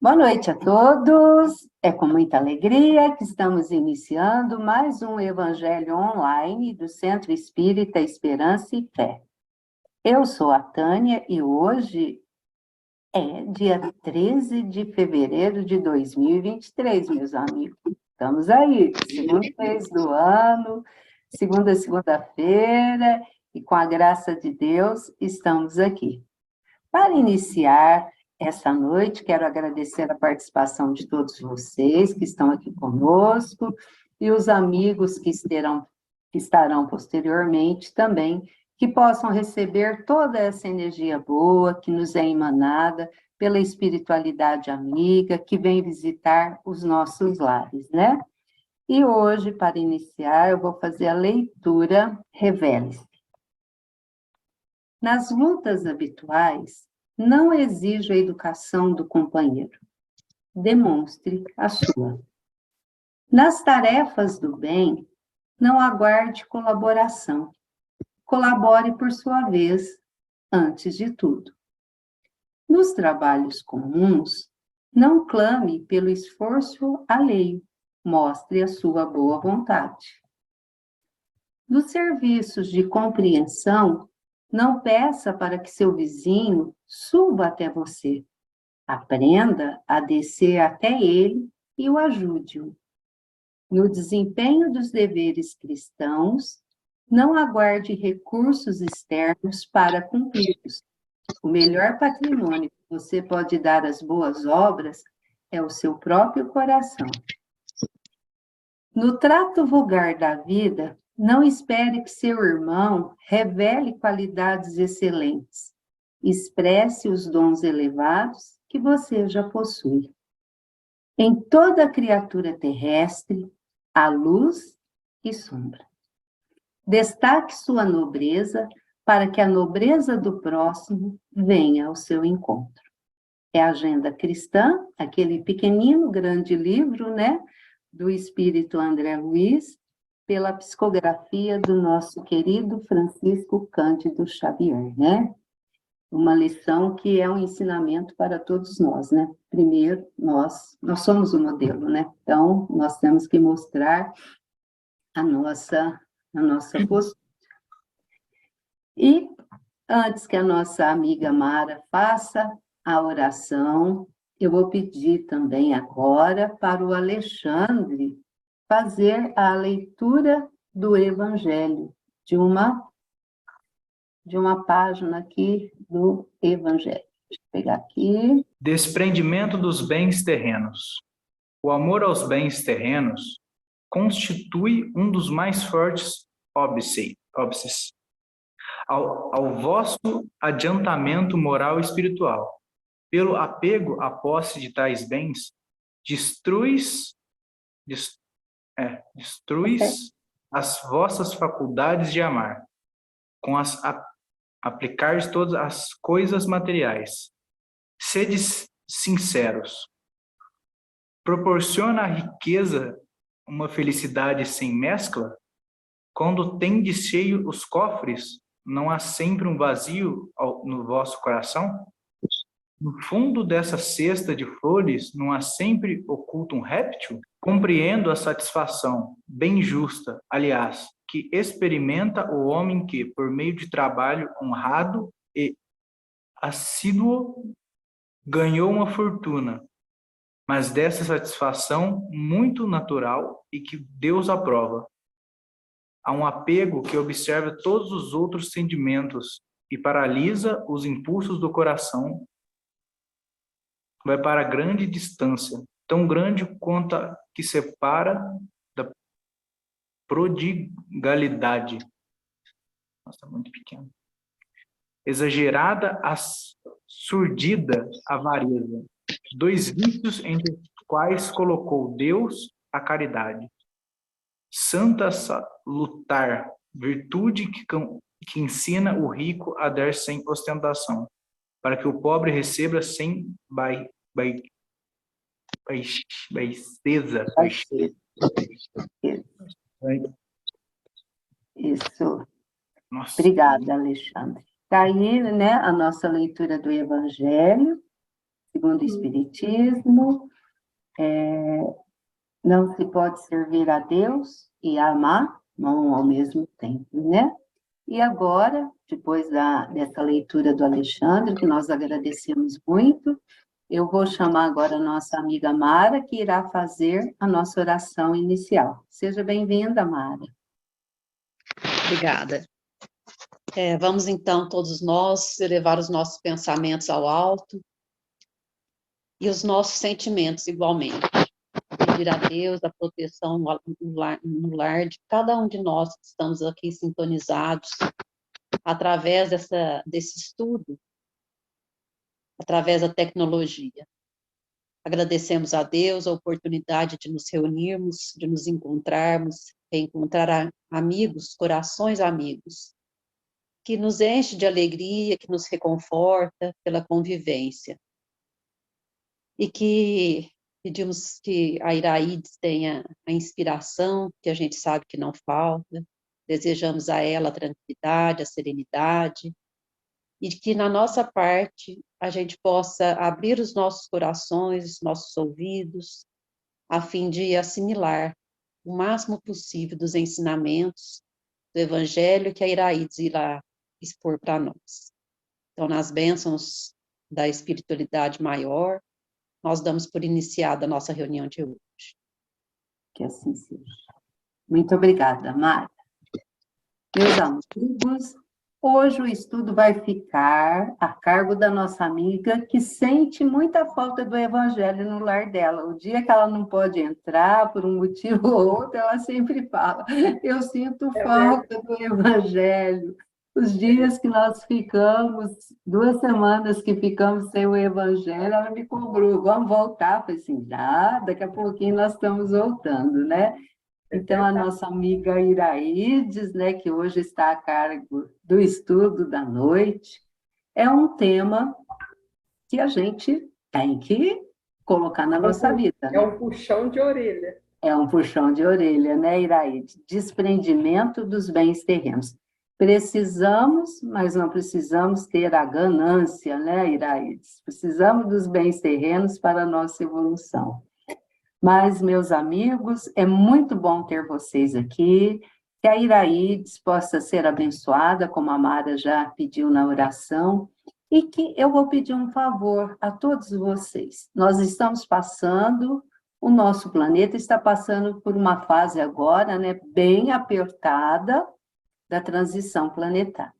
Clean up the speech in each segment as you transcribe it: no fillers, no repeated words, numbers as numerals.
Boa noite a todos. É com muita alegria que estamos iniciando mais um Evangelho online do Centro Espírita Esperança e Fé. Eu sou a Tânia e hoje é dia 13 de fevereiro de 2023, meus amigos. Estamos aí, segundo mês do ano, segunda-feira, e com a graça de Deus estamos aqui. Para iniciar essa noite, quero agradecer a participação de todos vocês que estão aqui conosco e os amigos que estarão posteriormente também, que possam receber toda essa energia boa que nos é emanada pela espiritualidade amiga que vem visitar os nossos lares, né? E hoje, para iniciar, eu vou fazer a leitura Revele-se. Nas lutas habituais, não exige a educação do companheiro. Demonstre a sua. Nas tarefas do bem, não aguarde colaboração. Colabore por sua vez, antes de tudo. Nos trabalhos comuns, não clame pelo esforço alheio. Mostre a sua boa vontade. Nos serviços de compreensão, não peça para que seu vizinho suba até você. Aprenda a descer até ele e o ajude-o. No desempenho dos deveres cristãos, não aguarde recursos externos para cumpri-los. O melhor patrimônio que você pode dar às boas obras é o seu próprio coração. No trato vulgar da vida, não espere que seu irmão revele qualidades excelentes. Expresse os dons elevados que você já possui. Em toda criatura terrestre, há luz e sombra. Destaque sua nobreza para que a nobreza do próximo venha ao seu encontro. É a Agenda Cristã, aquele pequenino, grande livro, né, do Espírito André Luiz, pela psicografia do nosso querido Francisco Cândido Xavier, né? Uma lição que é um ensinamento para todos nós, né? Primeiro, nós somos o modelo, né? Então, nós temos que mostrar a nossa postura. E antes que a nossa amiga Mara faça a oração, eu vou pedir também agora para o Alexandre fazer a leitura do Evangelho, de uma página aqui do Evangelho. Deixa eu pegar aqui. Desprendimento dos bens terrenos. O amor aos bens terrenos constitui um dos mais fortes óbices ao vosso adiantamento moral e espiritual. Pelo apego à posse de tais bens, destruis as vossas faculdades de amar, com as aplicar todas as coisas materiais. Sede sinceros. Proporciona a riqueza uma felicidade sem mescla? Quando tendes cheio os cofres, não há sempre um vazio no vosso coração? No fundo dessa cesta de flores, não há sempre oculto um réptil? Compreendo a satisfação, bem justa, aliás, que experimenta o homem que, por meio de trabalho honrado e assíduo, ganhou uma fortuna, mas dessa satisfação muito natural e que Deus aprova. Há um apego que observa todos os outros sentimentos e paralisa os impulsos do coração. Vai para grande distância, tão grande quanto a que separa da prodigalidade. Nossa, muito pequeno. Exagerada a surdida avareza. Dois vícios entre os quais colocou Deus a caridade. Santa salutar, virtude que ensina o rico a dar sem ostentação, para que o pobre receba sem baixeza. Isso. Nossa. Obrigada, Alexandre. Está aí, né, a nossa leitura do Evangelho. segundo o Espiritismo, não se pode servir a Deus e amar não ao mesmo tempo, né? E agora, depois dessa leitura do Alexandre, que nós agradecemos muito, eu vou chamar agora a nossa amiga Mara, que irá fazer a nossa oração inicial. Seja bem-vinda, Mara. Obrigada. Vamos então, todos nós, elevar os nossos pensamentos ao alto e os nossos sentimentos igualmente. Pedir a Deus a proteção no lar de cada um de nós que estamos aqui sintonizados através desse estudo, através da tecnologia. Agradecemos a Deus a oportunidade de nos reunirmos, de nos encontrarmos, reencontrar amigos, corações amigos, que nos enche de alegria, que nos reconforta pela convivência. E que pedimos que a Iraídes tenha a inspiração, que a gente sabe que não falta, desejamos a ela a tranquilidade, a serenidade, e que na nossa parte a gente possa abrir os nossos corações, os nossos ouvidos, a fim de assimilar o máximo possível dos ensinamentos do Evangelho que a Iraídes irá expor para nós. Então, nas bênçãos da espiritualidade maior, nós damos por iniciada a nossa reunião de hoje. Que assim seja. Muito obrigada, Mara. Meus amigos, hoje o estudo vai ficar a cargo da nossa amiga que sente muita falta do Evangelho no lar dela. O dia que ela não pode entrar, por um motivo ou outro, ela sempre fala, eu sinto falta do Evangelho. Os dias que nós ficamos, 2 semanas que ficamos sem o Evangelho, ela me cobrou, vamos voltar? Eu falei assim, já, daqui a pouquinho nós estamos voltando, né? Então, a nossa amiga Iraídes, né, que hoje está a cargo do estudo da noite, é um tema que a gente tem que colocar na nossa vida. É um puxão de orelha. É um puxão de orelha, né, Iraídes? Desprendimento dos bens terrenos. Precisamos, mas não precisamos ter a ganância, né, Iraídes? Precisamos dos bens terrenos para a nossa evolução. Mas, meus amigos, é muito bom ter vocês aqui, que a Iraídes possa ser abençoada, como a Mara já pediu na oração, e que eu vou pedir um favor a todos vocês. Nós estamos passando, o nosso planeta está passando por uma fase agora, né, bem apertada da transição planetária.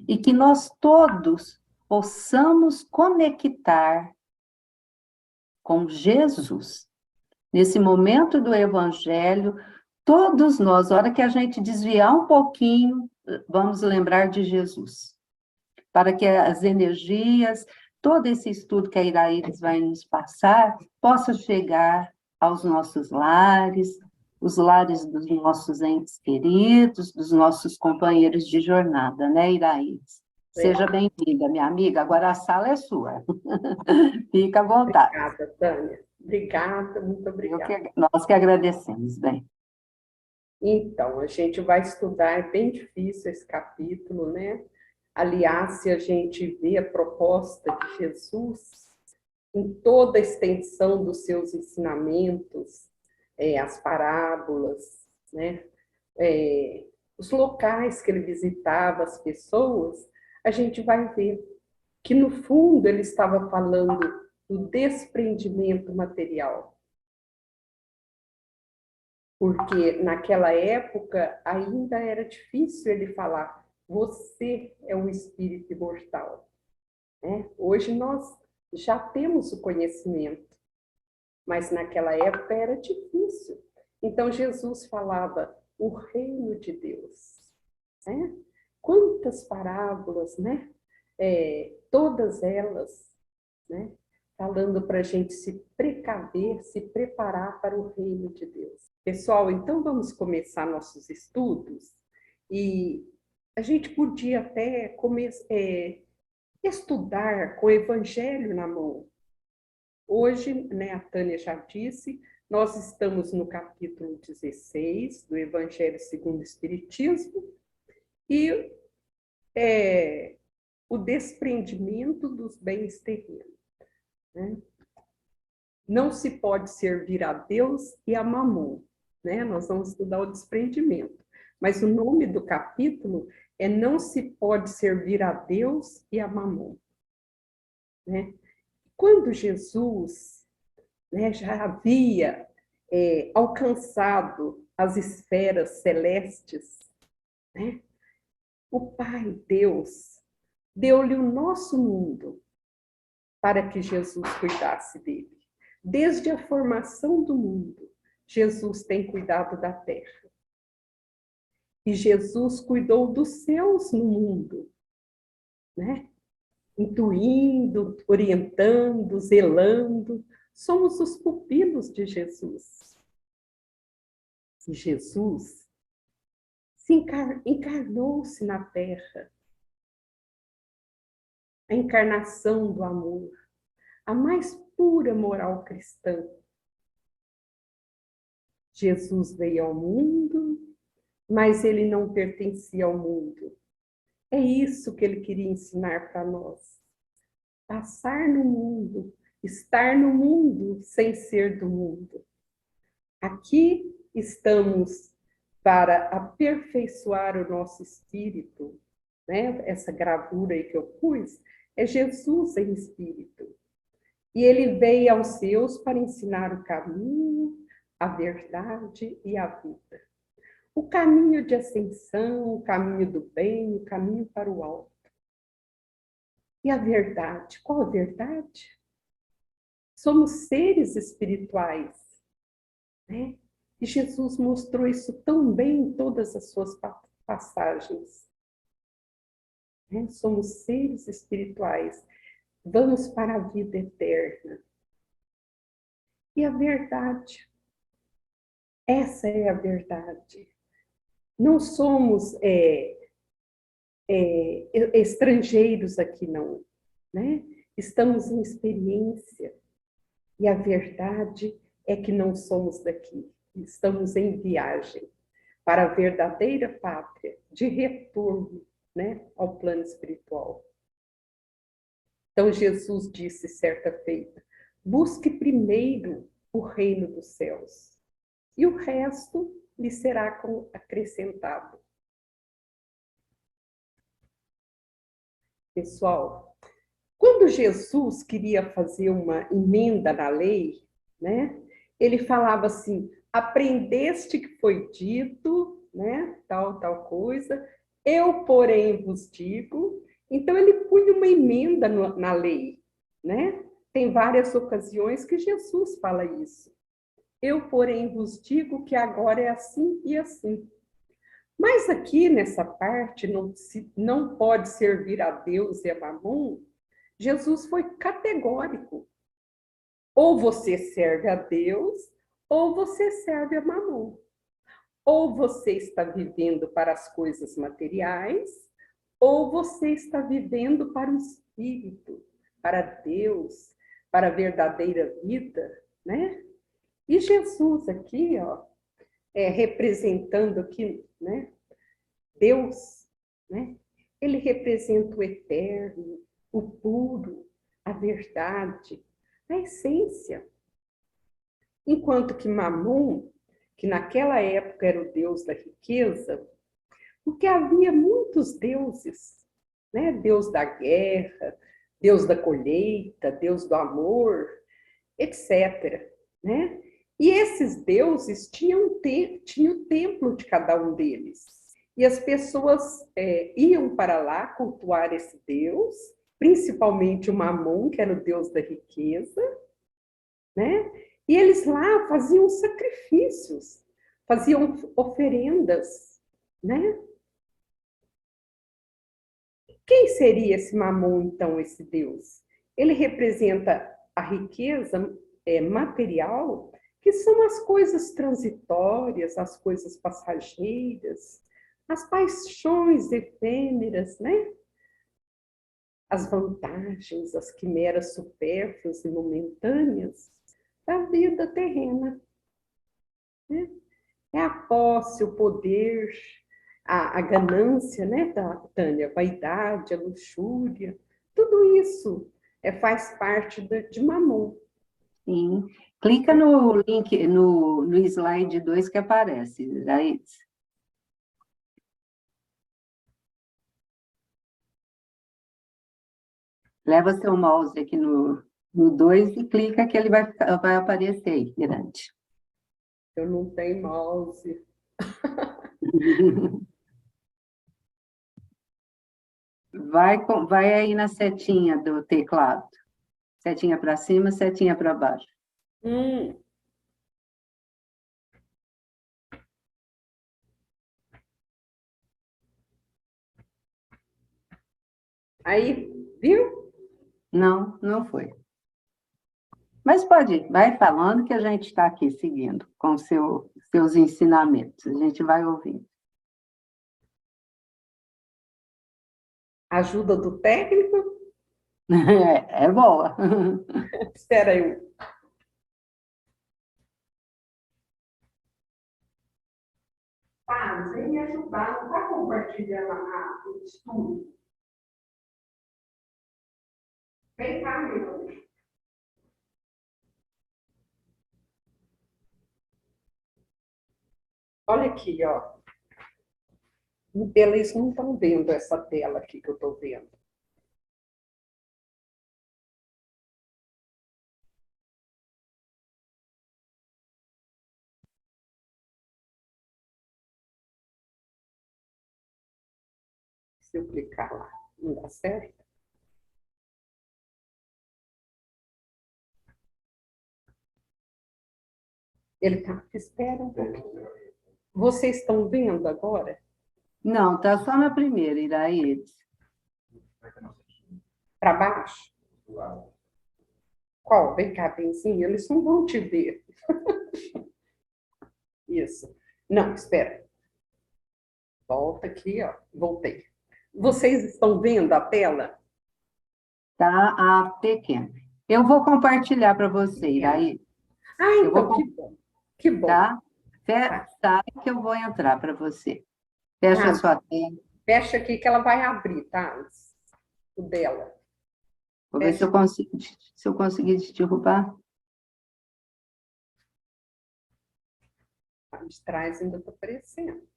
E que nós todos possamos conectar com Jesus. Nesse momento do Evangelho, todos nós, na hora que a gente desviar um pouquinho, vamos lembrar de Jesus. Para que as energias, todo esse estudo que a Iraídes vai nos passar, possa chegar aos nossos lares, os lares dos nossos entes queridos, dos nossos companheiros de jornada, né, Iraídes? Seja bem-vinda, minha amiga. Agora a sala é sua. Fica à vontade. Obrigada, Tânia. Obrigada, muito obrigada. Nós que agradecemos, bem. Então, a gente vai estudar, é bem difícil esse capítulo, né? Aliás, se a gente vê a proposta de Jesus em toda a extensão dos seus ensinamentos, as parábolas, né? Os locais que ele visitava, as pessoas, a gente vai ver que, no fundo, ele estava falando do desprendimento material. Porque naquela época ainda era difícil ele falar, você é um espírito imortal. Hoje nós já temos o conhecimento, mas naquela época era difícil. Então Jesus falava o reino de Deus. Quantas parábolas, né? Todas elas, né? Falando para a gente se precaver, se preparar para o reino de Deus. Pessoal, então vamos começar nossos estudos e a gente podia até estudar com o Evangelho na mão. Hoje, né, a Tânia já disse, nós estamos no capítulo 16 do Evangelho segundo o Espiritismo e o desprendimento dos bens terrenos. né? Não se pode servir a Deus e a Mamon, né? Nós vamos estudar o desprendimento. Mas o nome do capítulo é Não se pode servir a Deus e a Mamon, né? Quando Jesus, né, já havia alcançado as esferas celestes, né? O Pai, Deus, deu-lhe o nosso mundo para que Jesus cuidasse dele. Desde a formação do mundo, Jesus tem cuidado da terra. E Jesus cuidou dos céus no mundo, né? Intuindo, orientando, zelando. Somos os pupilos de Jesus. E Jesus encarnou-se na terra. A encarnação do amor, a mais pura moral cristã. Jesus veio ao mundo, mas ele não pertencia ao mundo. É isso que ele queria ensinar para nós. Passar no mundo, estar no mundo sem ser do mundo. Aqui estamos para aperfeiçoar o nosso espírito, né? Essa gravura aí que eu pus é Jesus em espírito. E ele veio aos seus para ensinar o caminho, a verdade e a vida. O caminho de ascensão, o caminho do bem, o caminho para o alto. E a verdade? Qual a verdade? Somos seres espirituais, né? E Jesus mostrou isso tão bem em todas as suas passagens. Né? Somos seres espirituais. Vamos para a vida eterna. E a verdade? Essa é a verdade. Não somos estrangeiros aqui, não, né? Estamos em experiência. E a verdade é que não somos daqui. Estamos em viagem para a verdadeira pátria, de retorno, né, ao plano espiritual. Então, Jesus disse certa feita, busque primeiro o reino dos céus, e o resto lhe será acrescentado. Pessoal, quando Jesus queria fazer uma emenda na lei, né, ele falava assim, aprendeste que foi dito, né, tal coisa, eu, porém, vos digo. Então, ele punha uma emenda na lei, né? Tem várias ocasiões que Jesus fala isso. Eu, porém, vos digo que agora é assim e assim. Mas aqui, nessa parte, não pode servir a Deus e a Mamon, Jesus foi categórico. Ou você serve a Deus, ou você serve a Mamon. Ou você está vivendo para as coisas materiais, ou você está vivendo para o Espírito, para Deus, para a verdadeira vida, né? E Jesus aqui, ó, representando aqui, né? Deus, né? Ele representa o eterno, o puro, a verdade, a essência. Enquanto que Mamon, que naquela época era o deus da riqueza, porque havia muitos deuses, né? Deus da guerra, Deus da colheita, Deus do amor, etc., né? E esses deuses tinham o templo de cada um deles. E as pessoas iam para lá cultuar esse Deus, principalmente o Mamon, que era o Deus da riqueza, né? E eles lá faziam sacrifícios, faziam oferendas, né? Quem seria esse Mamon, então, esse Deus? Ele representa a riqueza material, que são as coisas transitórias, as coisas passageiras, as paixões efêmeras, né? As vantagens, as quimeras supérfluas e momentâneas da vida terrena. Né? É a posse, o poder, a ganância, né, Tânia? A vaidade, a luxúria, tudo isso faz parte de Mamon. Sim. Clica no link, no slide 2 que aparece, Iraídes. Leva seu mouse aqui no 2 e clica que ele vai aparecer aí, grande. Eu não tenho mouse. Vai aí na setinha do teclado. Setinha para cima, setinha para baixo. Aí, viu? Não, não foi. Mas vai falando que a gente está aqui seguindo com seus ensinamentos. A gente vai ouvindo. Ajuda do técnico? É boa. Espera aí. Paz, vem me ajudar. Não está compartilhando o estudo? Vem cá, meu. Olha aqui, ó. Eles não estão vendo essa tela aqui que eu estou vendo. Se eu clicar lá, não dá certo? Ele tá, espera um pouquinho. Vocês estão vendo agora? Não, está só na primeira, Iraídes. Para baixo? Qual? Vem cá, benzinho, eles não vão te ver. Isso. Não, espera. Volta aqui, ó. Voltei. Vocês estão vendo a tela? Tá a pequena. Eu vou compartilhar para você, Iraídes. Então, que bom. Que bom. Tá? Sai que eu vou entrar para você. Fecha a sua tela. Fecha aqui que ela vai abrir, tá? O dela. Vou ver se eu conseguir te derrubar. De trás ainda está aparecendo.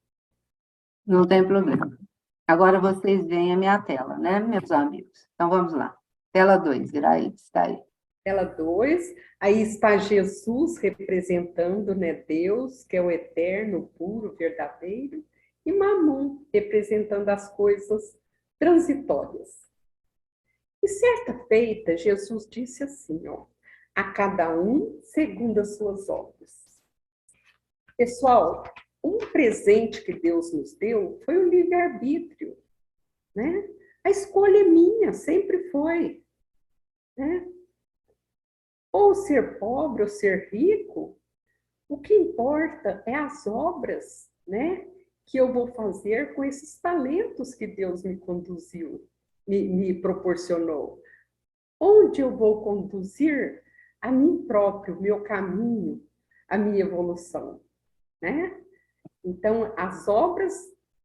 Não tem problema. Agora vocês veem a minha tela, né, meus amigos? Então, vamos lá. Tela 2, Iraídes, está aí. Tela 2, aí está Jesus representando, né, Deus, que é o eterno, puro, verdadeiro, e Mamon representando as coisas transitórias. E certa feita, Jesus disse assim, ó, a cada um segundo as suas obras. Pessoal, um presente que Deus nos deu foi o livre-arbítrio, né? A escolha é minha, sempre foi, né? Ou ser pobre ou ser rico, o que importa é as obras, né? Que eu vou fazer com esses talentos que Deus me conduziu, me proporcionou. Onde eu vou conduzir a mim próprio, o meu caminho, a minha evolução, né? Então, as obras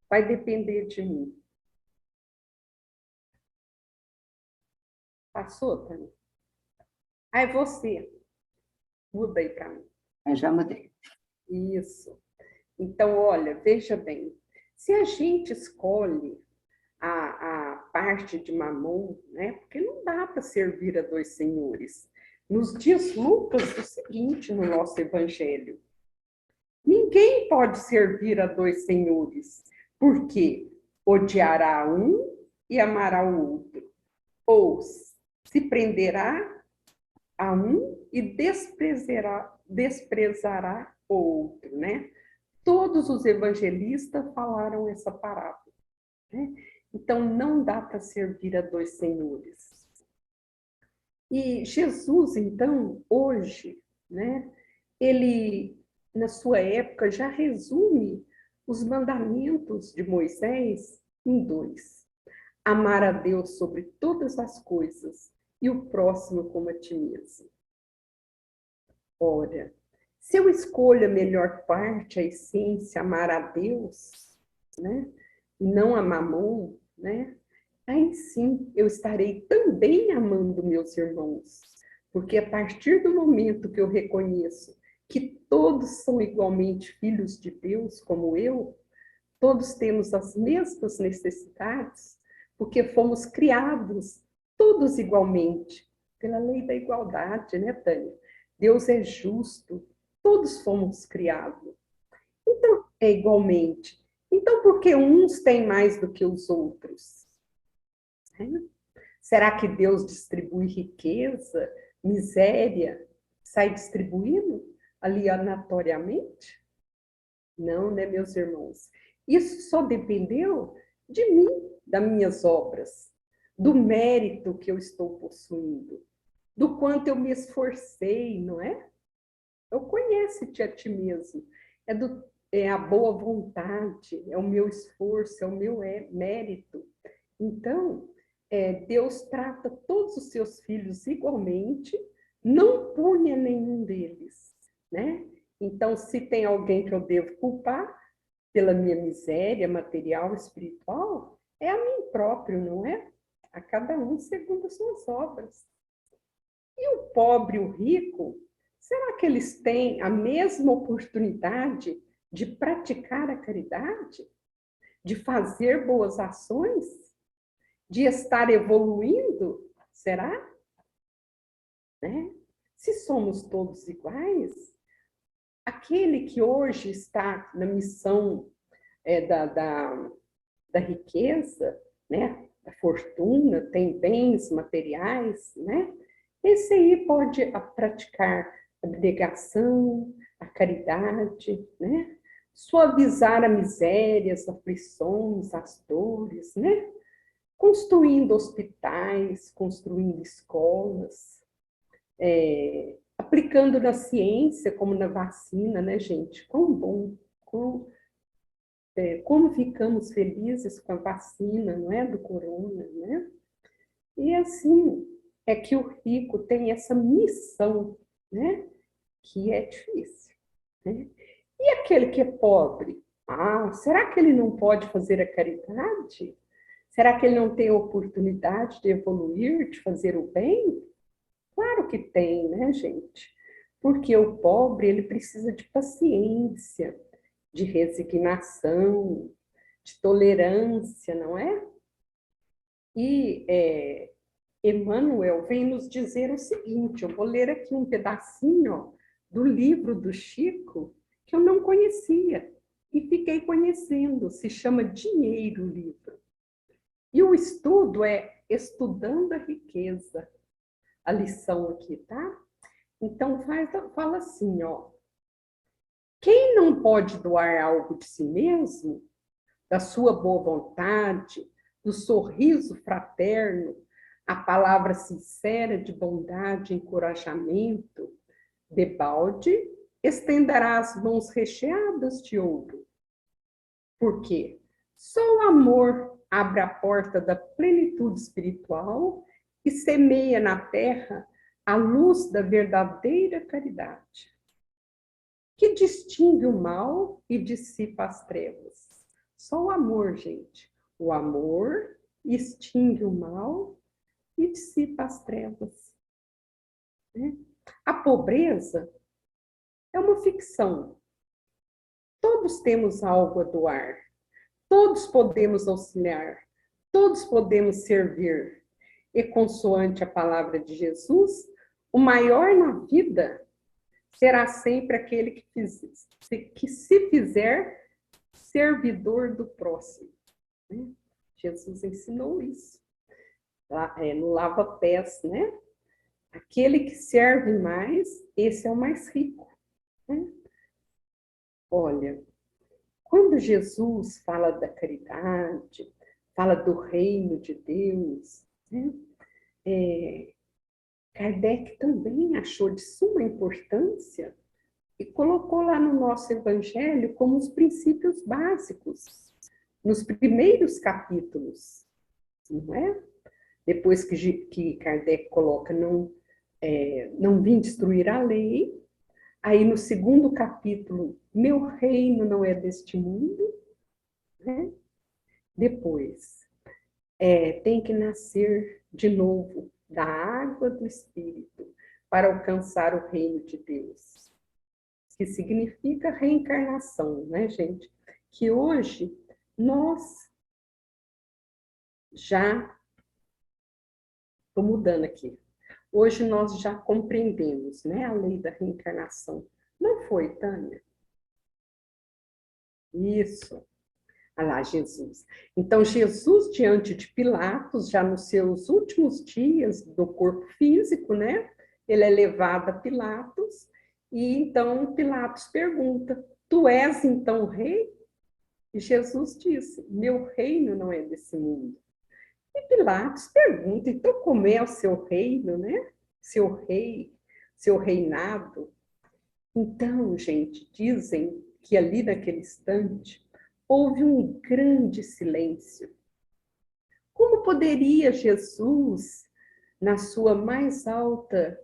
vai depender de mim. Passou, Tânia? Aí você. Muda aí para mim. Eu já mudei. Isso. Então, olha, veja bem. Se a gente escolhe a parte de Mamon, né? Porque não dá para servir a dois senhores. Nos diz Lucas o seguinte no nosso evangelho. Ninguém pode servir a dois senhores, porque odiará um e amará o outro, ou se prenderá a um e desprezará o outro, né? Todos os evangelistas falaram essa parábola, né? Então, não dá para servir a dois senhores. E Jesus, então, hoje, né? Ele, na sua época, já resume os mandamentos de Moisés em 2. Amar a Deus sobre todas as coisas e o próximo como a ti mesmo. Ora, se eu escolho a melhor parte, a essência, amar a Deus, né? E não a Mamon, né? aí sim eu estarei também amando meus irmãos. Porque a partir do momento que eu reconheço que todos são igualmente filhos de Deus, como eu, todos temos as mesmas necessidades, porque fomos criados todos igualmente, pela lei da igualdade, né, Tânia? Deus é justo, todos fomos criados. Então, é igualmente. Então, por que uns têm mais do que os outros? Será que Deus distribui riqueza, miséria, sai distribuindo aleatoriamente? Não, né, meus irmãos? Isso só dependeu de mim, das minhas obras, do mérito que eu estou possuindo, do quanto eu me esforcei, não é? Eu conheço-te a ti mesmo. É a boa vontade, é o meu esforço, é o meu mérito. Então, Deus trata todos os seus filhos igualmente, não pune nenhum deles, né? Então, se tem alguém que eu devo culpar pela minha miséria material, espiritual, é a mim próprio, não é? A cada um segundo as suas obras. E o pobre e o rico, será que eles têm a mesma oportunidade de praticar a caridade? De fazer boas ações? De estar evoluindo? Será? Né? Se somos todos iguais, aquele que hoje está na missão da riqueza, né? Da fortuna, tem bens materiais, né? Esse aí pode praticar a abnegação, a caridade, né? Suavizar a miséria, as aflições, as dores, né? Construindo hospitais, construindo escolas, aplicando na ciência, como na vacina, né, gente? Quão bom, como ficamos felizes com a vacina, não é, do corona, né? E assim, é que o rico tem essa missão, né? Que é difícil, né? E aquele que é pobre? Ah, será que ele não pode fazer a caridade? Será que ele não tem oportunidade de evoluir, de fazer o bem? Claro que tem, né, gente? Porque o pobre, ele precisa de paciência, de resignação, de tolerância, não é? E Emmanuel vem nos dizer o seguinte, eu vou ler aqui um pedacinho ó, do livro do Chico, que eu não conhecia, e fiquei conhecendo, se chama Dinheiro o livro. E o estudo é Estudando a Riqueza, a lição aqui, tá? Então, fala assim, ó. Quem não pode doar algo de si mesmo, da sua boa vontade, do sorriso fraterno, a palavra sincera de bondade e encorajamento, debalde, estenderá as mãos recheadas de ouro. Por quê? Só o amor abre a porta da plenitude espiritual e semeia na terra a luz da verdadeira caridade, que distingue o mal e dissipa as trevas. Só o amor, gente. O amor extingue o mal e dissipa as trevas. Né? A pobreza é uma ficção. Todos temos algo a doar. Todos podemos auxiliar. Todos podemos servir. E consoante a palavra de Jesus, o maior na vida será sempre aquele que se fizer servidor do próximo. Né? Jesus ensinou isso. No lava-pés, né? Aquele que serve mais, esse é o mais rico. Né? Olha, quando Jesus fala da caridade, fala do reino de Deus, né? Kardec também achou de suma importância e colocou lá no nosso evangelho como os princípios básicos, nos primeiros capítulos, não é? Depois que Kardec coloca não vim destruir a lei, aí no segundo capítulo, meu reino não é deste mundo, né? Depois, tem que nascer de novo da água do Espírito para alcançar o reino de Deus, que significa reencarnação, né, gente? Que hoje nós já, estou mudando aqui, hoje nós já compreendemos, né, a lei da reencarnação. Não foi, Tânia? Isso. Ah lá, Jesus. Então, Jesus, diante de Pilatos, já nos seus últimos dias do corpo físico, né? Ele é levado a Pilatos, e então Pilatos pergunta: tu és então o rei? E Jesus disse: meu reino não é desse mundo. E Pilatos pergunta: então como é o seu reino, né? Seu rei, seu reinado? Então, gente, dizem que ali naquele instante houve um grande silêncio. Como poderia Jesus, na sua mais alta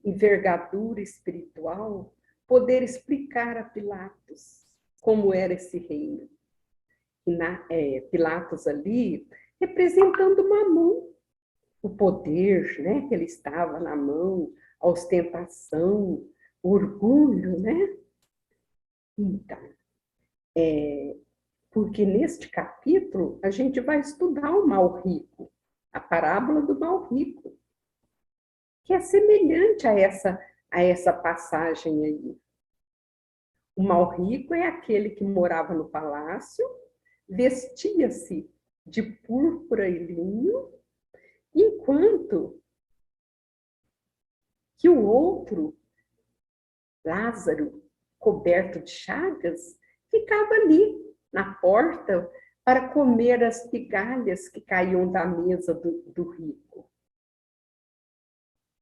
envergadura espiritual, poder explicar a Pilatos como era esse reino? E Pilatos ali representando Mamon, o poder, né, que ele estava na mão, a ostentação, o orgulho, né? Então, porque neste capítulo a gente vai estudar o mal rico, a parábola do mal rico, que é semelhante a essa passagem aí. O mal rico é aquele que morava no palácio, vestia-se de púrpura e linho, enquanto que o outro, Lázaro, coberto de chagas, ficava ali na porta para comer as migalhas que caíam da mesa do rico.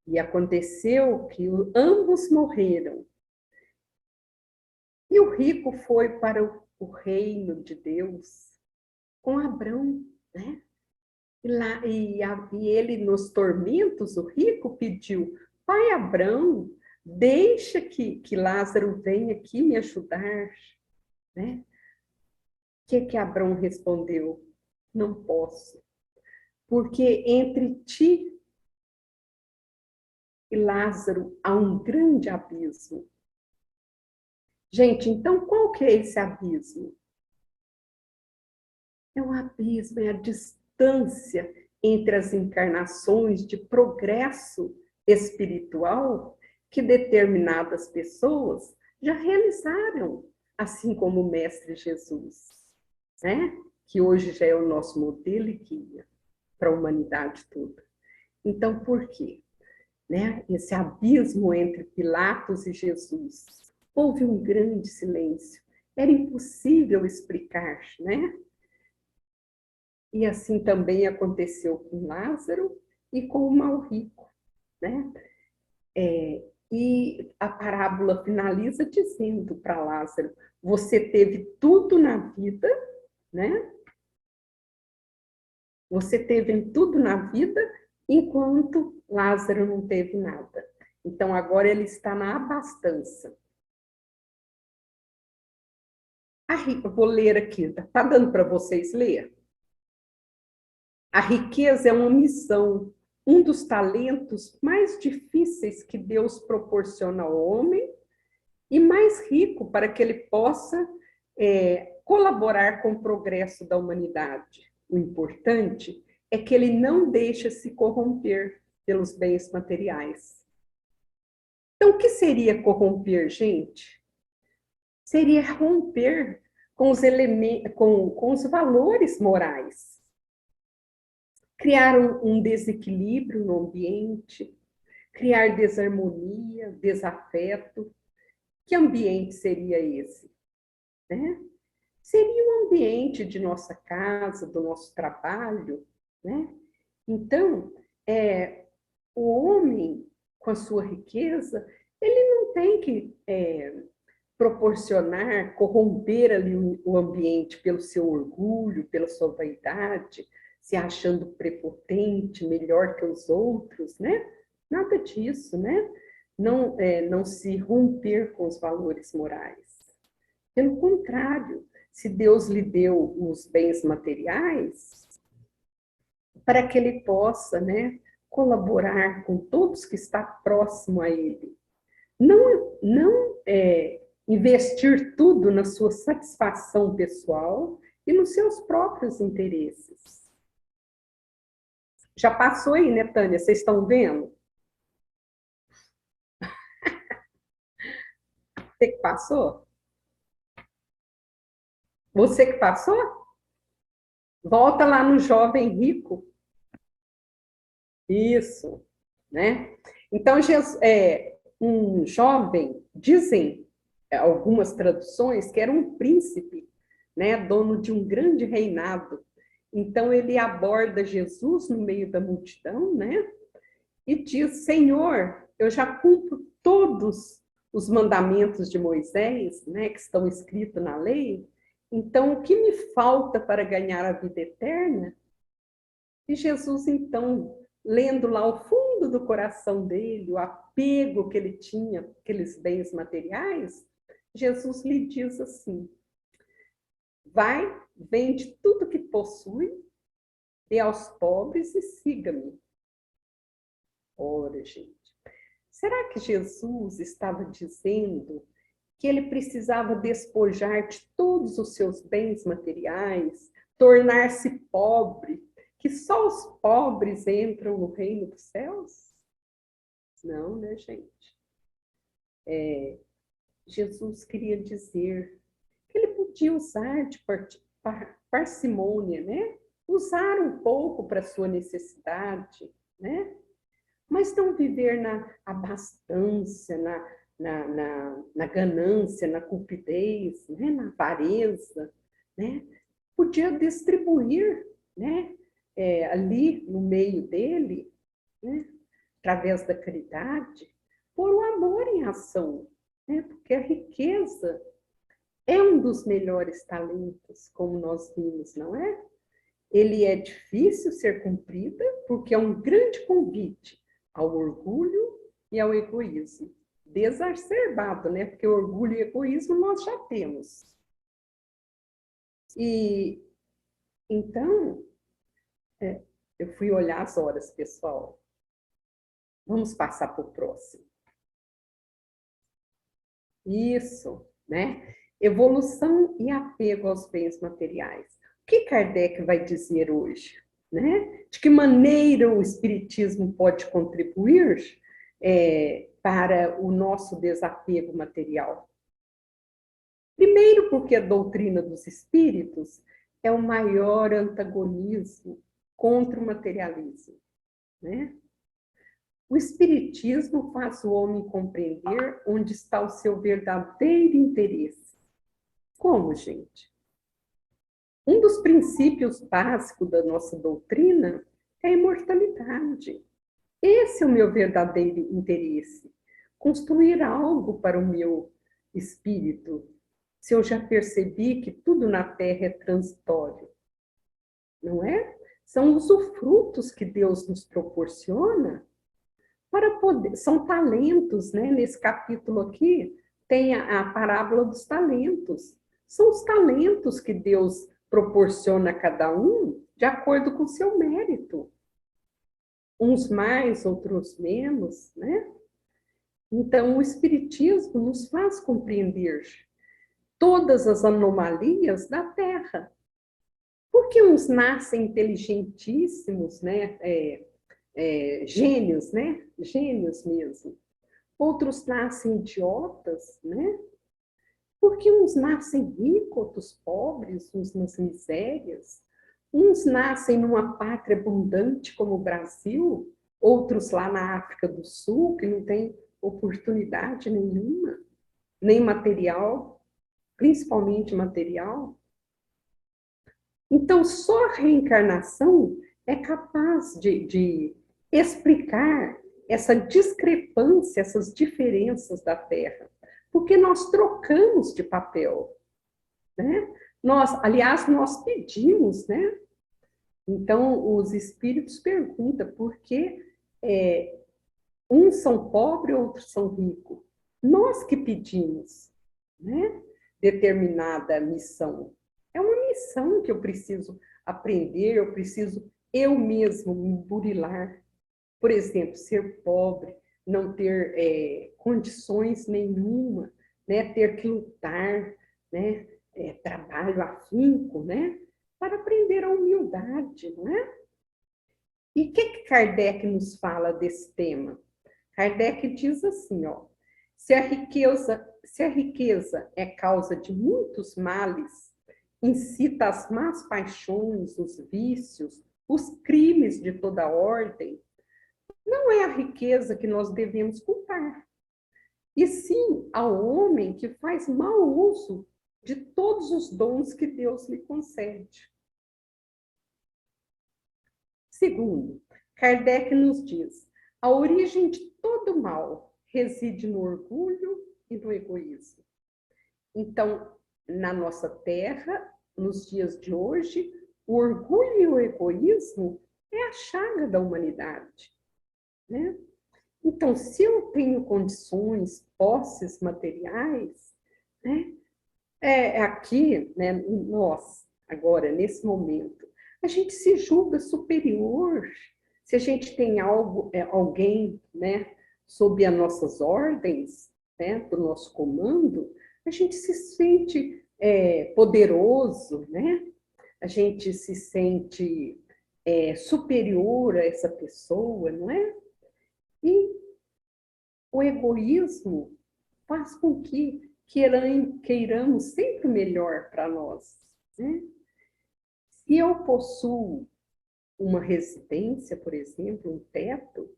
E aconteceu que ambos morreram. E o rico foi para o reino de Deus com Abrão, né? E ele, nos tormentos, o rico pediu: pai Abrão, deixa que Lázaro venha aqui me ajudar, né? O que Abrão respondeu? Não posso, porque entre ti e Lázaro há um grande abismo. Gente, então qual que é esse abismo? É o abismo, é a distância entre as encarnações de progresso espiritual que determinadas pessoas já realizaram, assim como o Mestre Jesus, né? Que hoje já é o nosso modelo e guia para a humanidade toda. Então, por quê? Né? Esse abismo entre Pilatos e Jesus. Houve um grande silêncio. Era impossível explicar, né? E assim também aconteceu com Lázaro e com o mal rico, né? E a parábola finaliza dizendo para Lázaro: você teve tudo na vida, né? Você teve tudo na vida, enquanto Lázaro não teve nada. Então, agora ele está na abastança. Eu vou ler aqui, está dando para vocês ler? A riqueza é uma missão, um dos talentos mais difíceis que Deus proporciona ao homem e mais rico para que ele possa colaborar com o progresso da humanidade. O importante é que ele não deixa se corromper pelos bens materiais. Então, o que seria corromper, gente? Seria romper com os elementos, com os valores morais. Criar um desequilíbrio no ambiente, criar desarmonia, desafeto. Que ambiente seria esse? Né? Seria um ambiente de nossa casa, do nosso trabalho, né? Então, o homem, com a sua riqueza, ele não tem que proporcionar, corromper ali o ambiente pelo seu orgulho, pela sua vaidade, se achando prepotente, melhor que os outros, né? Nada disso, né? Não se romper com os valores morais. Pelo contrário, se Deus lhe deu os bens materiais, para que ele possa, né, colaborar com todos que está próximo a ele. Não investir tudo na sua satisfação pessoal e nos seus próprios interesses. Já passou aí, né, Tânia? Vocês estão vendo? Você que passou? Você que passou? Volta lá no jovem rico. Isso, né? Então, um jovem, dizem algumas traduções, que era um príncipe, né, dono de um grande reinado. Então, ele aborda Jesus no meio da multidão, né, e diz: Senhor, eu já cumpro todos os mandamentos de Moisés, né, que estão escritos na lei, então o que me falta para ganhar a vida eterna? E Jesus, então, lendo lá o fundo do coração dele, o apego que ele tinha, aqueles bens materiais, Jesus lhe diz assim: vai, vende tudo que possui, dê aos pobres e siga-me. Ora, gente, será que Jesus estava dizendo que ele precisava despojar de todos os seus bens materiais, tornar-se pobre, que só os pobres entram no reino dos céus? Não, né, gente? Jesus queria dizer que ele podia usar de parcimônia, né? Usar um pouco para sua necessidade, né? Mas não viver na abastança, na ganância, na cupidez, né? Na avareza, né? Podia distribuir, né? Ali no meio dele, né? Através da caridade, pôr o amor em ação, né? Porque a riqueza é um dos melhores talentos, como nós vimos, não é? Ele é difícil ser cumprida, porque é um grande convite ao orgulho e ao egoísmo. Desacerbado, né? Porque orgulho e egoísmo nós já temos. E então, eu fui olhar as horas, pessoal. Vamos passar para o próximo. Isso, né? Evolução e apego aos bens materiais. O que Kardec vai dizer hoje? Né? De que maneira o Espiritismo pode contribuir para o nosso desapego material? Primeiro, porque a doutrina dos espíritos é o maior antagonismo contra o materialismo, né? O Espiritismo faz o homem compreender onde está o seu verdadeiro interesse. Como, gente? Um dos princípios básicos da nossa doutrina é a imortalidade. Esse é o meu verdadeiro interesse. Construir algo para o meu espírito, se eu já percebi que tudo na Terra é transitório. Não é? São usufrutos que Deus nos proporciona para poder... São talentos, né? Nesse capítulo aqui tem a parábola dos talentos. São os talentos que Deus proporciona a cada um de acordo com o seu mérito. Uns mais, outros menos, né? Então, o Espiritismo nos faz compreender todas as anomalias da Terra. Porque uns nascem inteligentíssimos, né? Gênios, né? Gênios mesmo. Outros nascem idiotas, né? Porque uns nascem ricos, outros pobres, uns nas misérias. Uns nascem numa pátria abundante como o Brasil, outros lá na África do Sul, que não tem oportunidade nenhuma, nem material, principalmente material. Então, só a reencarnação é capaz de explicar essa discrepância, essas diferenças da Terra. Porque nós trocamos de papel, né? Aliás, nós pedimos, né? Então, os espíritos perguntam por que uns são pobres, outros são ricos. Nós que pedimos, né? Determinada missão. lição que eu preciso aprender, eu preciso eu mesmo me burilar. Por exemplo, ser pobre, não ter condições nenhuma, né? Ter que lutar, né? Trabalho afinco, né? Para aprender a humildade, não é? E o que Kardec nos fala desse tema? Kardec diz assim, ó, se a riqueza é causa de muitos males, incita as más paixões, os vícios, os crimes de toda ordem, não é a riqueza que nós devemos culpar, e sim ao homem que faz mau uso de todos os dons que Deus lhe concede. Segundo, Kardec nos diz, a origem de todo mal reside no orgulho e no egoísmo. Então, na nossa terra, nos dias de hoje, o orgulho e o egoísmo é a chaga da humanidade, né? Então, se eu tenho condições, posses materiais, né? Aqui, né, nós, agora, nesse momento, a gente se julga superior. Se a gente tem alguém, né, sob as nossas ordens, né, do nosso comando, a gente se sente poderoso, né? A gente se sente superior a essa pessoa, não é? E o egoísmo faz com que queiramos sempre o melhor para nós, né? Se eu possuo uma residência, por exemplo, um teto,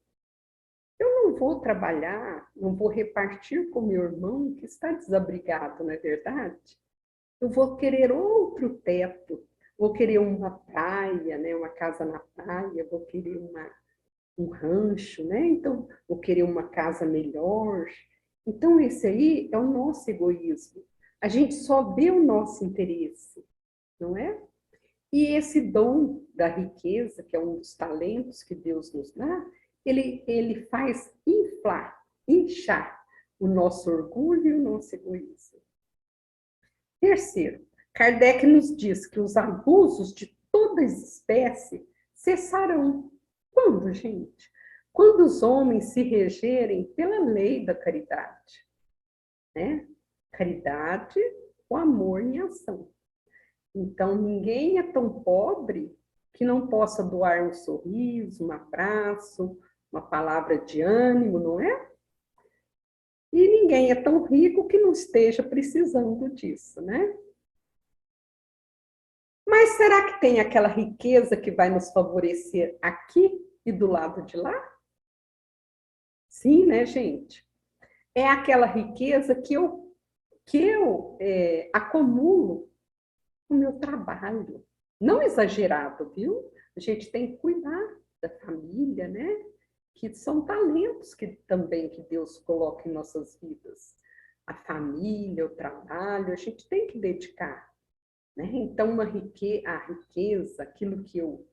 eu não vou trabalhar, não vou repartir com meu irmão que está desabrigado, não é verdade? Eu vou querer outro teto, vou querer uma praia, né? Uma casa na praia, vou querer um rancho, né? Então, vou querer uma casa melhor. Então, esse aí é o nosso egoísmo. A gente só vê o nosso interesse, não é? E esse dom da riqueza, que é um dos talentos que Deus nos dá, ele faz inchar o nosso orgulho e o nosso egoísmo. Terceiro, Kardec nos diz que os abusos de toda espécie cessarão. Quando, gente? Quando os homens se regerem pela lei da caridade, né? Caridade, o amor em ação. Então, ninguém é tão pobre que não possa doar um sorriso, um abraço, uma palavra de ânimo, não é? E ninguém é tão rico que não esteja precisando disso, né? Mas será que tem aquela riqueza que vai nos favorecer aqui e do lado de lá? Sim, né, gente? É aquela riqueza que eu acumulo no meu trabalho. Não exagerado, viu? A gente tem que cuidar da família, né? Que são talentos que também que Deus coloca em nossas vidas. A família, o trabalho, a gente tem que dedicar, né? Então, a riqueza, aquilo que eu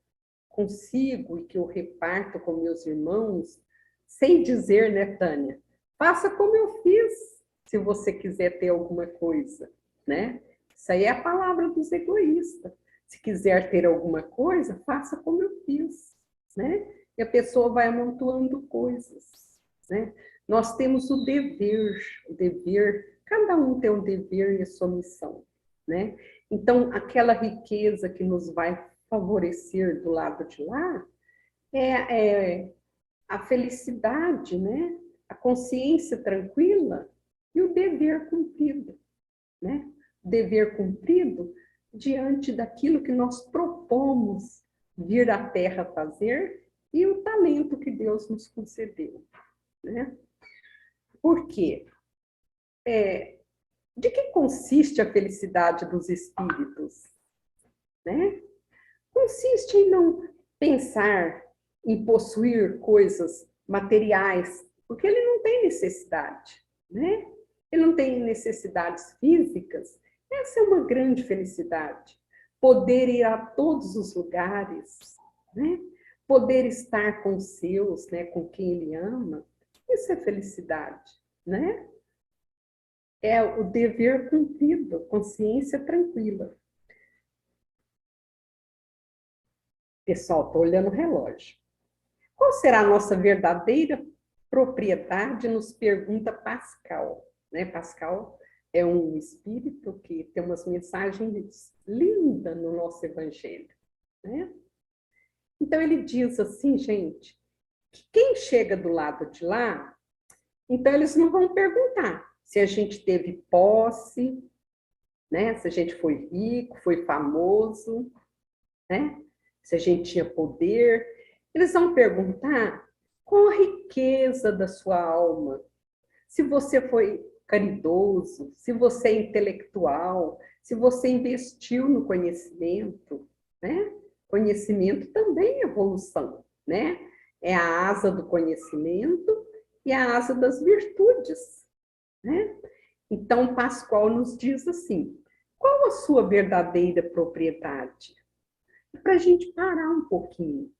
consigo e que eu reparto com meus irmãos, sem dizer, né, Tânia? Faça como eu fiz, se você quiser ter alguma coisa, né? Isso aí é a palavra dos egoístas. Se quiser ter alguma coisa, faça como eu fiz, né? E a pessoa vai amontoando coisas, né? Nós temos o dever, cada um tem um dever e a sua missão, né? Então, aquela riqueza que nos vai favorecer do lado de lá é a felicidade, né? A consciência tranquila e o dever cumprido, né? O dever cumprido diante daquilo que nós propomos vir à Terra fazer e o talento que Deus nos concedeu, né? Por quê? De que consiste a felicidade dos espíritos, né? Consiste em não pensar em possuir coisas materiais, porque ele não tem necessidade, né? Ele não tem necessidades físicas. Essa é uma grande felicidade. Poder ir a todos os lugares, né? Poder estar com os seus, né? Com quem ele ama. Isso é felicidade, né? É o dever cumprido, consciência tranquila. Pessoal, estou olhando o relógio. Qual será a nossa verdadeira propriedade? Nos pergunta Pascal. Né? Pascal é um espírito que tem umas mensagens lindas no nosso evangelho. Né? Então, ele diz assim, gente, que quem chega do lado de lá, então eles não vão perguntar se a gente teve posse, né? Se a gente foi rico, foi famoso, né? Se a gente tinha poder. Eles vão perguntar qual a riqueza da sua alma, se você foi caridoso, se você é intelectual, se você investiu no conhecimento, né? Conhecimento também é evolução, né? É a asa do conhecimento e a asa das virtudes, né? Então, Pascoal nos diz assim, qual a sua verdadeira propriedade? Para a gente parar um pouquinho.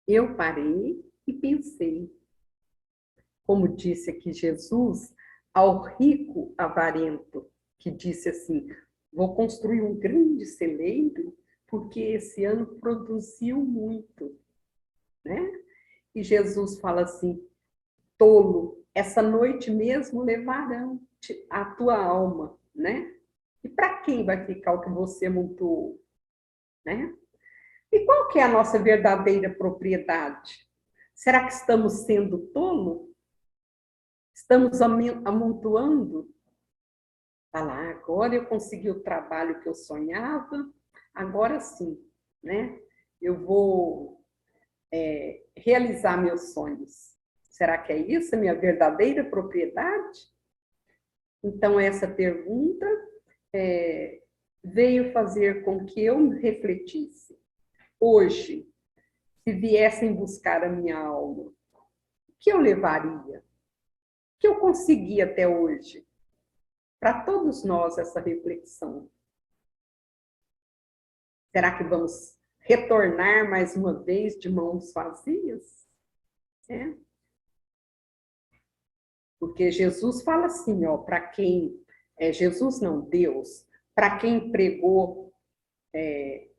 Eu parei e pensei, como disse aqui Jesus, ao rico avarento, que disse assim, vou construir um grande celeiro, porque esse ano produziu muito, né? E Jesus fala assim, tolo, essa noite mesmo levarão a tua alma, né? E para quem vai ficar o que você montou, né? E qual que é a nossa verdadeira propriedade? Será que estamos sendo tolo? Estamos amontoando? Falar, agora eu consegui o trabalho que eu sonhava, agora sim, né? Eu vou realizar meus sonhos. Será que é isso a minha verdadeira propriedade? Então, essa pergunta veio fazer com que eu refletisse. Hoje, se viessem buscar a minha alma, o que eu levaria? O que eu consegui até hoje? Para todos nós, essa reflexão. Será que vamos retornar mais uma vez de mãos vazias? É. Porque Jesus fala assim, ó, para quem... Jesus não, Deus, para quem pregou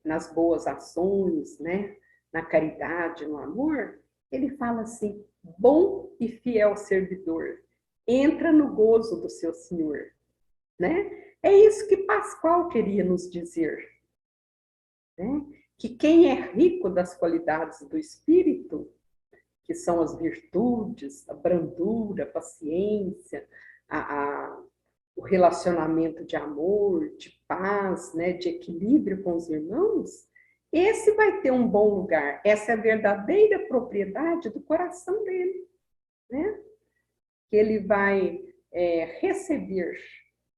nas boas ações, né, na caridade, no amor, ele fala assim, bom e fiel servidor, entra no gozo do seu Senhor, né? É isso que Pascoal queria nos dizer, né? Que quem é rico das qualidades do espírito, que são as virtudes, a brandura, a paciência, o relacionamento de amor, de paz, né, de equilíbrio com os irmãos, esse vai ter um bom lugar. Essa é a verdadeira propriedade do coração dele, né? Que ele vai receber,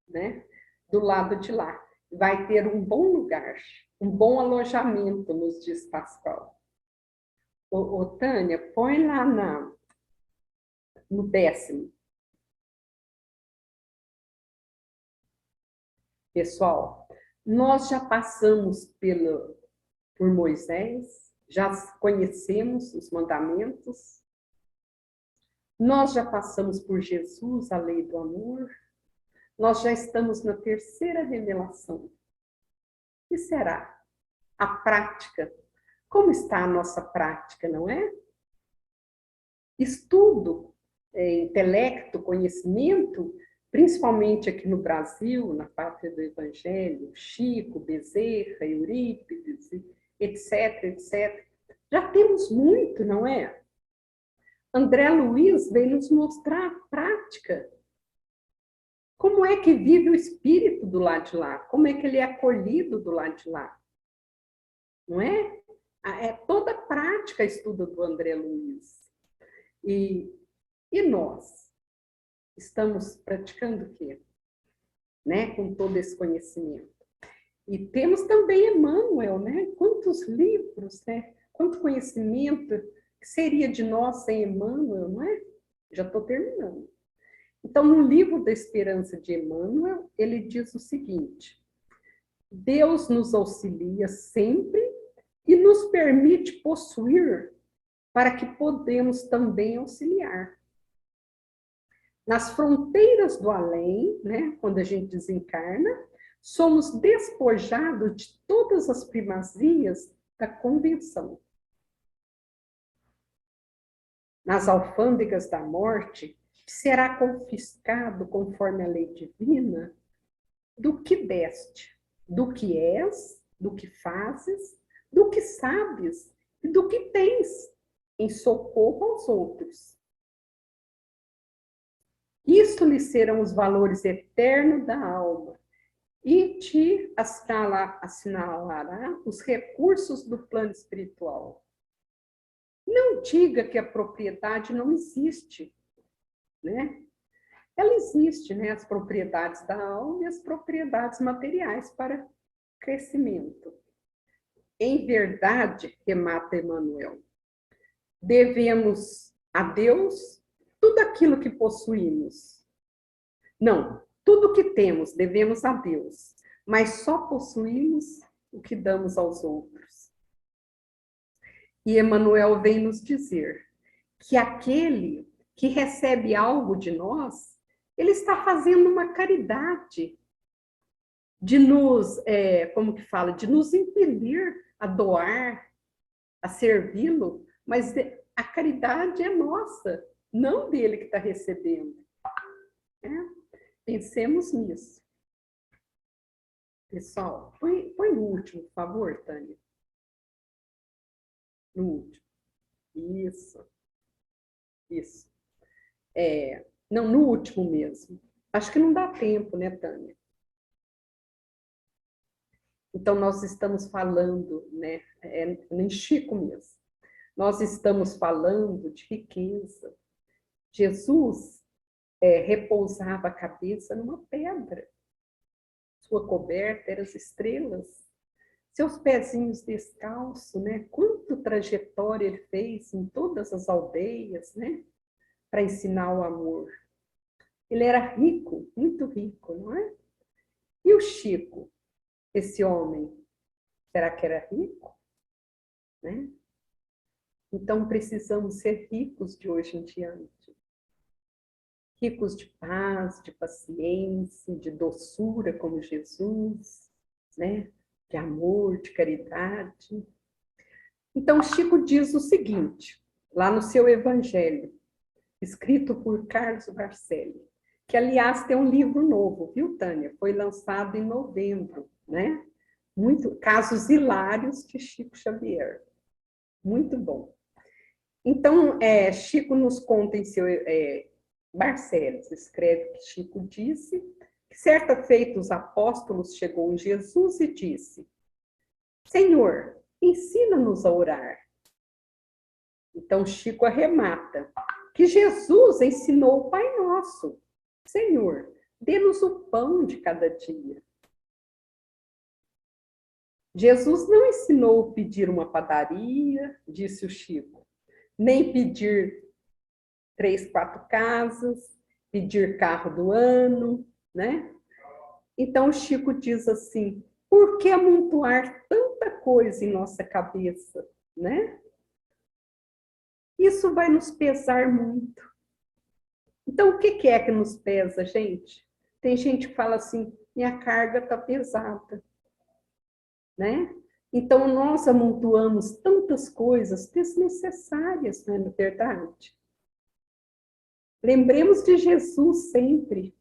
né, do lado de lá. Vai ter um bom lugar, um bom alojamento, nos diz Pascoal. Ô, Tânia, põe lá no 10º. Pessoal, nós já passamos por Moisés, já conhecemos os mandamentos, nós já passamos por Jesus, a lei do amor, nós já estamos na 3ª revelação. O que será? A prática. Como está a nossa prática, não é? Estudo, intelecto, conhecimento, principalmente aqui no Brasil, na pátria do Evangelho, Chico, Bezerra, Eurípides, etc, etc. Já temos muito, não é? André Luiz veio nos mostrar a prática. Como é que vive o espírito do lado de lá? Como é que ele é acolhido do lado de lá? Não é? É toda a prática estudo do André Luiz. E nós? Estamos praticando o quê? Né? Com todo esse conhecimento. E temos também Emmanuel, né? Quantos livros, né? Quanto conhecimento que seria de nós sem Emmanuel, não é? Já estou terminando. Então, no livro da Esperança de Emmanuel, ele diz o seguinte: Deus nos auxilia sempre e nos permite possuir para que podemos também auxiliar. Nas fronteiras do além, né, quando a gente desencarna, somos despojados de todas as primazias da convenção. Nas alfândegas da morte, será confiscado, conforme a lei divina, do que deste, do que és, do que fazes, do que sabes e do que tens em socorro aos outros. Isto lhe serão os valores eternos da alma e te assinalará os recursos do plano espiritual. Não diga que a propriedade não existe, né? Ela existe, né? As propriedades da alma e as propriedades materiais para crescimento. Em verdade, remata Emmanuel, devemos a Deus tudo aquilo que possuímos. Não, tudo que temos devemos a Deus, mas só possuímos o que damos aos outros. E Emmanuel vem nos dizer que aquele que recebe algo de nós, ele está fazendo uma caridade de nos, de nos impelir a doar, a servi-lo, mas a caridade é nossa, não dele que está recebendo. Pensemos nisso. Pessoal, põe no último, por favor, Tânia. No último. Isso. Não, no último mesmo. Acho que não dá tempo, né, Tânia? Então, nós estamos falando, né, nem Chico mesmo, nós estamos falando de riqueza. Jesus repousava a cabeça numa pedra, sua coberta eram as estrelas, seus pezinhos descalços, né? Quanta trajetória ele fez em todas as aldeias, né? Para ensinar o amor. Ele era rico, muito rico, não é? E o Chico, esse homem, será que era rico? Né? Então, precisamos ser ricos de hoje em diante. Ricos de paz, de paciência, de doçura, como Jesus, né? De amor, de caridade. Então, Chico diz o seguinte, lá no seu Evangelho, escrito por Carlos Barcelli, que, aliás, tem um livro novo, viu, Tânia? Foi lançado em novembro, né? Casos hilários de Chico Xavier. Muito bom. Então, Chico nos conta em seu... Barcelos escreve que Chico disse que certa feita os apóstolos chegou em Jesus e disse: Senhor, ensina-nos a orar. Então, Chico arremata que Jesus ensinou o Pai Nosso. Senhor, dê-nos o pão de cada dia. Jesus não ensinou pedir uma padaria, disse o Chico, nem pedir 3, 4 casas, pedir carro do ano, né? Então, o Chico diz assim, por que amontoar tanta coisa em nossa cabeça, né? Isso vai nos pesar muito. Então, o que é que nos pesa, gente? Tem gente que fala assim, minha carga está pesada, né? Então, nós amontoamos tantas coisas desnecessárias, não é verdade? Lembremos de Jesus sempre.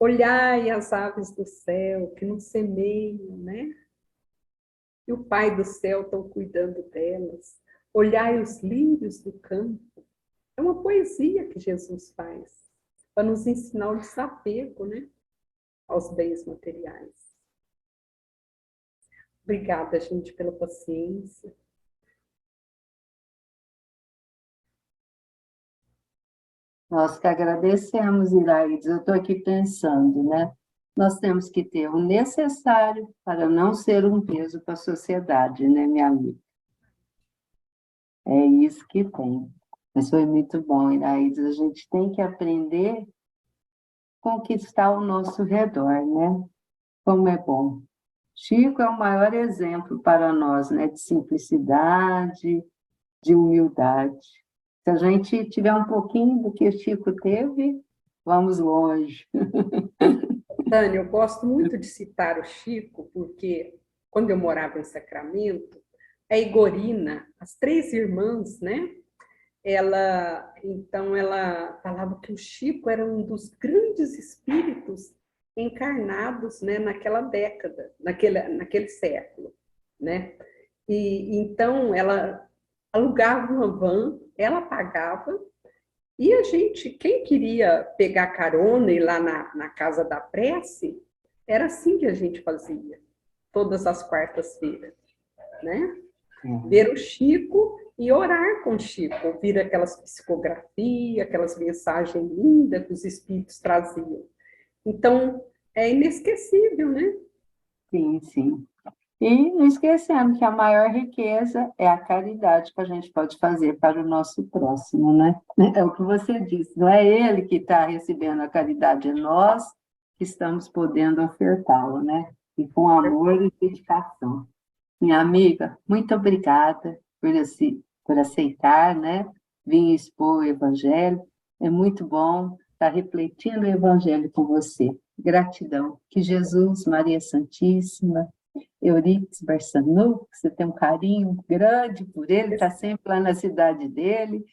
Olhai as aves do céu, que não semeiam, né? E o Pai do céu está cuidando delas. Olhai os lírios do campo. É uma poesia que Jesus faz, para nos ensinar o desapego, né? Aos bens materiais. Obrigada, gente, pela paciência. Nós que agradecemos, Iraídes. Eu estou aqui pensando, né? Nós temos que ter o necessário para não ser um peso para a sociedade, né, minha amiga? É isso que tem. Mas foi muito bom, Iraídes. A gente tem que aprender a conquistar ao nosso redor, né? Como é bom. Chico é o maior exemplo para nós, né? De simplicidade, de humildade. Se a gente tiver um pouquinho do que o Chico teve, vamos longe. Tânia, eu gosto muito de citar o Chico, porque quando eu morava em Sacramento, a Igorina, as 3 irmãs, né? Então, ela falava que o Chico era um dos grandes espíritos encarnados, né, naquela década, naquele século, né? E então ela alugava uma van, ela pagava, e a gente, quem queria pegar carona e ir lá na Casa da Prece, era assim que a gente fazia, todas as quartas-feiras, né? Ver o Chico e orar com o Chico, ouvir aquelas psicografias, aquelas mensagens lindas que os espíritos traziam. Então, é inesquecível, né? Sim, sim. E não esquecendo que a maior riqueza é a caridade que a gente pode fazer para o nosso próximo, né? É o que você disse, não é ele que está recebendo a caridade, é nós que estamos podendo ofertá-lo, né? E com amor e dedicação. Minha amiga, muito obrigada por aceitar, né? Vir expor o Evangelho. É muito bom estar refletindo o Evangelho com você. Gratidão. Que Jesus, Maria Santíssima, Eurípides Barçanu, que você tem um carinho grande por ele, está sempre lá na cidade dele,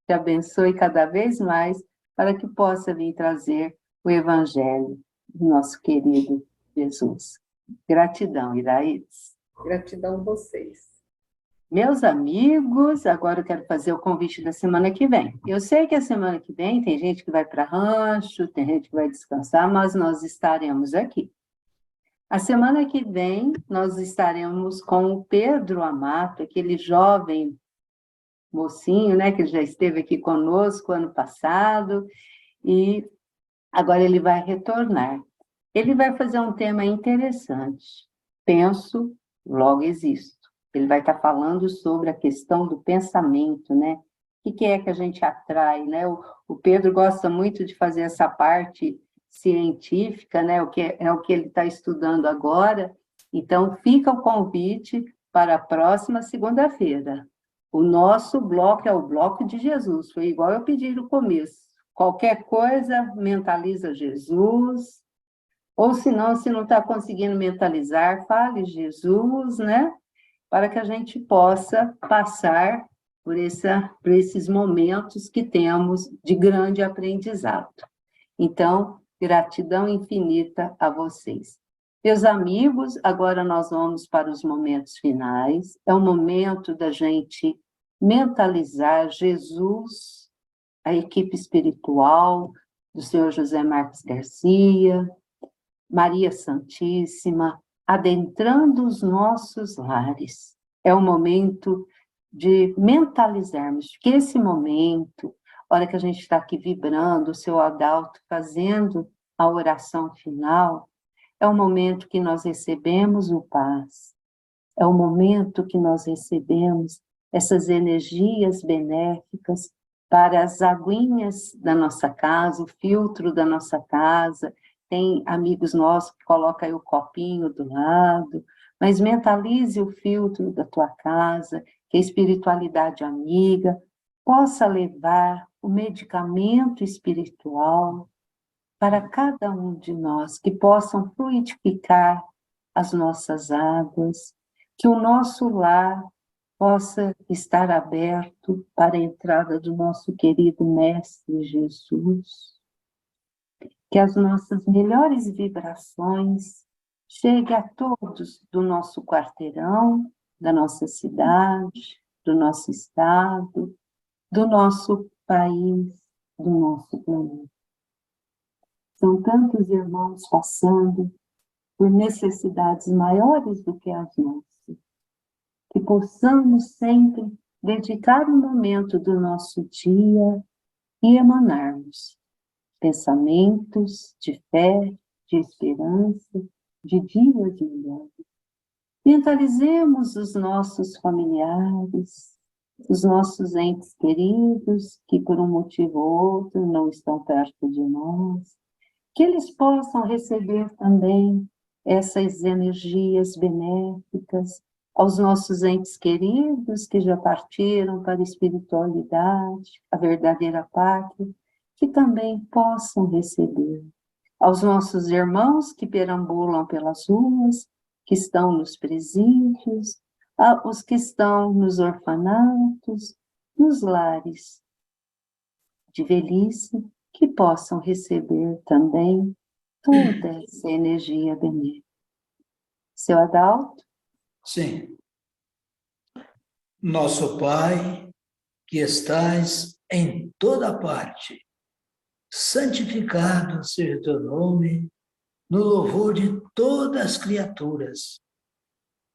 te abençoe cada vez mais, para que possa vir trazer o Evangelho do nosso querido Jesus. Gratidão, Iraídes. Gratidão a vocês. Meus amigos, agora eu quero fazer o convite da semana que vem. Eu sei que a semana que vem tem gente que vai para rancho, tem gente que vai descansar, mas nós estaremos aqui. A semana que vem, nós estaremos com o Pedro Amato, aquele jovem mocinho, né, que já esteve aqui conosco ano passado, e agora ele vai retornar. Ele vai fazer um tema interessante. Penso, logo existo. Ele vai estar falando sobre a questão do pensamento, né? O que é que a gente atrai, né? O Pedro gosta muito de fazer essa parte científica, né? O que ele está estudando agora. Então, fica o convite para a próxima segunda-feira. O nosso bloco é o bloco de Jesus. Foi igual eu pedi no começo. Qualquer coisa, mentaliza Jesus. Ou se não está conseguindo mentalizar, fale Jesus, né? Para que a gente possa passar por esses momentos que temos de grande aprendizado. Então, gratidão infinita a vocês. Meus amigos, agora nós vamos para os momentos finais. É o momento da gente mentalizar Jesus, a equipe espiritual do Senhor José Marcos Garcia, Maria Santíssima, adentrando os nossos lares. É o momento de mentalizarmos que esse momento, a hora que a gente está aqui vibrando, o seu Adalto fazendo a oração final, é o momento que nós recebemos o paz, é o momento que nós recebemos essas energias benéficas para as aguinhas da nossa casa, o filtro da nossa casa. Tem amigos nossos que colocam aí o copinho do lado, mas mentalize o filtro da tua casa, que a espiritualidade amiga possa levar o medicamento espiritual para cada um de nós, que possam fluidificar as nossas águas, que o nosso lar possa estar aberto para a entrada do nosso querido Mestre Jesus, que as nossas melhores vibrações cheguem a todos do nosso quarteirão, da nossa cidade, do nosso estado, do nosso país, do nosso planeta. São tantos irmãos passando por necessidades maiores do que as nossas, que possamos sempre dedicar um momento do nosso dia e emanarmos pensamentos de fé, de esperança, de dias melhores. Mentalizemos os nossos familiares, os nossos entes queridos, que por um motivo ou outro não estão perto de nós, que eles possam receber também essas energias benéficas, aos nossos entes queridos que já partiram para a espiritualidade, a verdadeira pátria, que também possam receber. Aos nossos irmãos que perambulam pelas ruas, que estão nos presídios, os que estão nos orfanatos, nos lares de velhice, que possam receber também toda essa energia benéfica. Seu Adalto? Sim. Nosso Pai, que estais em toda parte, santificado seja o teu nome, no louvor de todas as criaturas.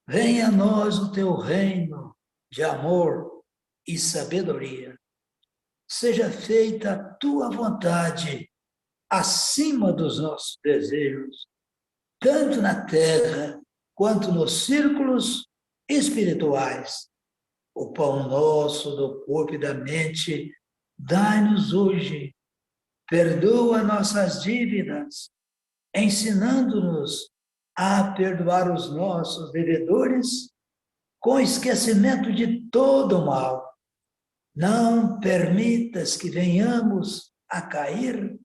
Venha a nós o teu reino de amor e sabedoria. Seja feita a tua vontade acima dos nossos desejos, tanto na terra quanto nos círculos espirituais. O pão nosso do corpo e da mente, dai-nos hoje. Perdoa nossas dívidas, ensinando-nos a perdoar os nossos devedores, com esquecimento de todo o mal. Não permitas que venhamos a cair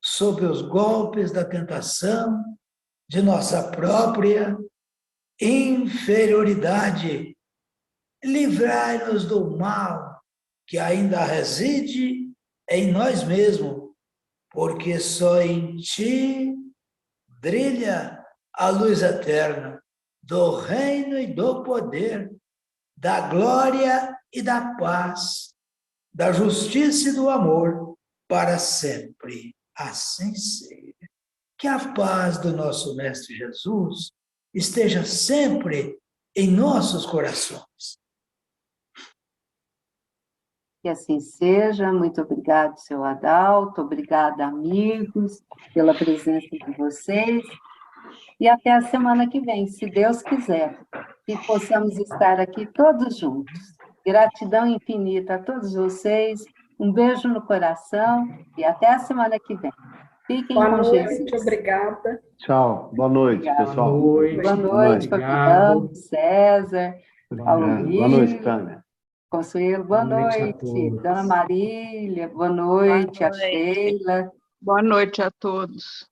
sob os golpes da tentação, de nossa própria inferioridade. Livrai-nos do mal que ainda reside em nós mesmos, porque só em ti brilha a luz eterna do reino e do poder, da glória e da paz, da justiça e do amor, para sempre. Assim seja. Que a paz do nosso Mestre Jesus esteja sempre em nossos corações. Que assim seja. Muito obrigado, seu Adalto. Obrigada, amigos, pela presença de vocês. E até a semana que vem, se Deus quiser, que possamos estar aqui todos juntos. Gratidão infinita a todos vocês. Um beijo no coração e até a semana que vem. Fiquem Boa com noite, Jesus. obrigada. Tchau, boa noite, Obrigada. pessoal. Boa noite, Fabiano, César, Paulo Boa noite, Tânia. Consuelo, boa noite. Dona Marília, boa noite. A Sheila. Boa noite a todos.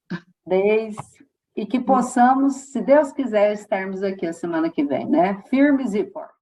E que possamos, se Deus quiser, estarmos aqui a semana que vem, né? Firmes e fortes.